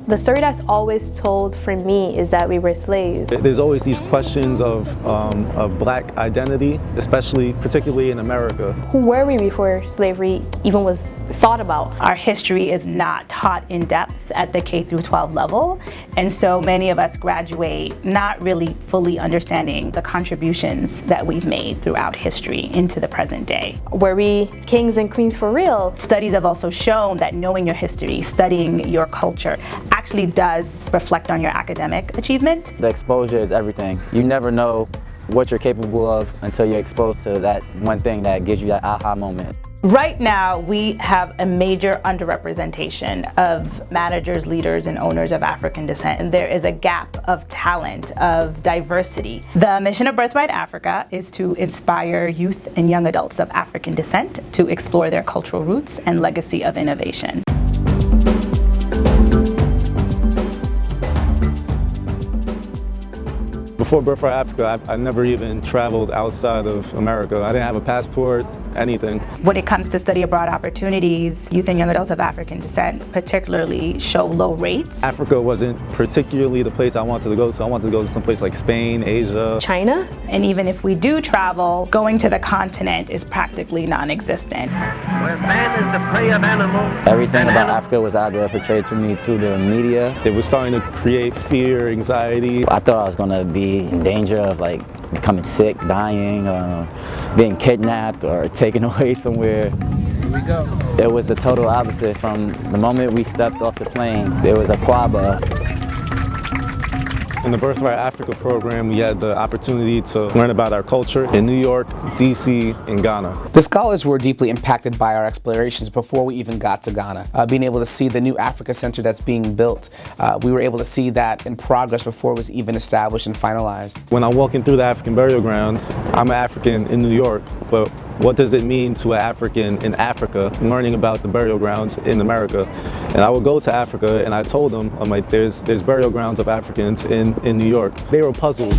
The story that's always told for me is that we were slaves. There's always these questions of black identity, particularly in America. Who were we before slavery even was thought about? Our history is not taught in depth at the K through 12 level, and so many of us graduate not really fully understanding the contributions that we've made throughout history into the present day. Were we kings and queens for real? Studies have also shown that knowing your history, studying your culture, actually does reflect on your academic achievement. The exposure is everything. You never know what you're capable of until you're exposed to that one thing that gives you that aha moment. Right now, we have a major underrepresentation of managers, leaders, and owners of African descent, and there is a gap of talent, of diversity. The mission of Birthright Africa is to inspire youth and young adults of African descent to explore their cultural roots and legacy of innovation. Before Birthright Africa, I never even traveled outside of America. I didn't have a passport, anything. When it comes to study abroad opportunities, youth and young adults of African descent particularly show low rates. Africa wasn't particularly the place I wanted to go, so I wanted to go to some place like Spain, Asia, China. And even if we do travel, going to the continent is practically non-existent. Where man is the prey of animals. Everything about Africa was either portrayed to me through the media. It was starting to create fear, anxiety. I thought I was gonna be in danger of like becoming sick, dying, being kidnapped or taken away somewhere. Here we go. It was the total opposite. From the moment we stepped off the plane, there was a quaba. In the Birthright Africa program, we had the opportunity to learn about our culture in New York, DC, and Ghana. The scholars were deeply impacted by our explorations before we even got to Ghana. Being able to see the new Africa Center that's being built, we were able to see that in progress before it was even established and finalized. When I'm walking through the African burial ground, I'm an African in New York, but what does it mean to an African in Africa, learning about the burial grounds in America? And I would go to Africa and I told them, I'm like, there's burial grounds of Africans in New York. They were puzzled.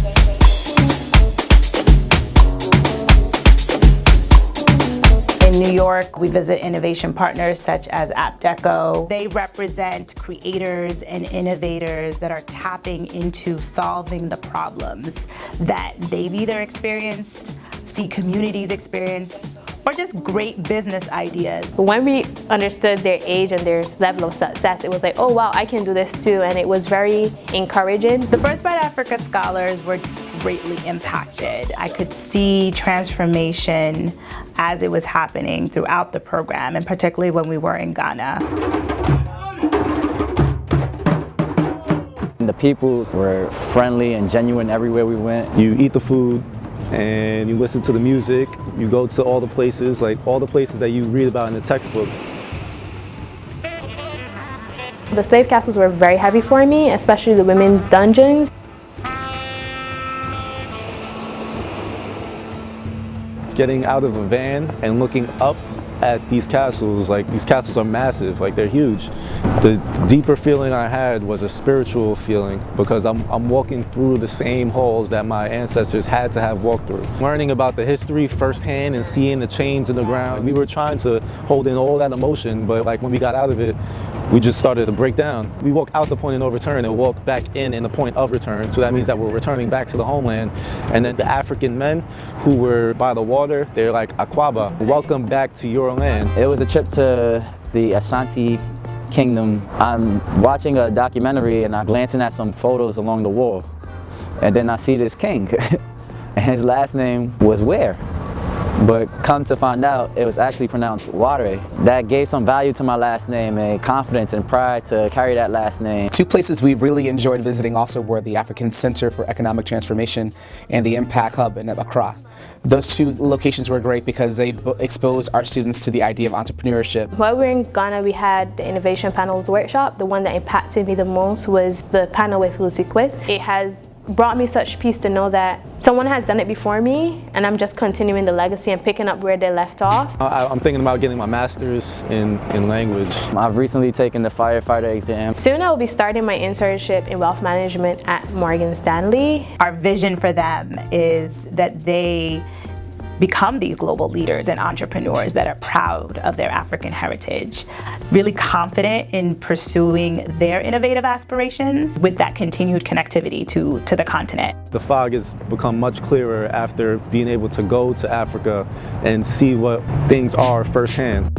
In New York, we visit innovation partners such as AppDeco. They represent creators and innovators that are tapping into solving the problems that they've either experienced, see communities experience, or just great business ideas. When we understood their age and their level of success, it was like, oh wow, I can do this too, and it was very encouraging. The Birthright Africa scholars were greatly impacted. I could see transformation as it was happening throughout the program, and particularly when we were in Ghana. The people were friendly and genuine everywhere we went. You eat the food and you listen to the music, you go to all the places, like all the places that you read about in the textbook. The slave castles were very heavy for me, especially the women dungeons. Getting out of a van and looking up at these castles, like these castles are massive, like they're huge. The deeper feeling I had was a spiritual feeling because I'm walking through the same halls that my ancestors had to have walked through. Learning about the history firsthand and seeing the chains in the ground, we were trying to hold in all that emotion, but like when we got out of it, we just started to break down. We walk out the point of no return and walk back in the point of return. So that means that we're returning back to the homeland. And then the African men who were by the water, they're like, Akwaba, welcome back to your land. It was a trip to the Asante Kingdom. I'm watching a documentary and I'm glancing at some photos along the wall. And then I see this king. And his last name was Ware. But come to find out, it was actually pronounced Ware. That gave some value to my last name and confidence and pride to carry that last name. Two places we really enjoyed visiting also were the African Center for Economic Transformation and the Impact Hub in Accra. Those two locations were great because they exposed our students to the idea of entrepreneurship. While we were in Ghana, we had the Innovation Panels workshop. The one that impacted me the most was the panel with Lucy Quist. It has brought me such peace to know that someone has done it before me and I'm just continuing the legacy and picking up where they left off. I'm thinking about getting my master's in language. I've recently taken the firefighter exam. Soon I will be starting my internship in wealth management at Morgan Stanley. Our vision for them is that they become these global leaders and entrepreneurs that are proud of their African heritage, really confident in pursuing their innovative aspirations with that continued connectivity to the continent. The fog has become much clearer after being able to go to Africa and see what things are firsthand.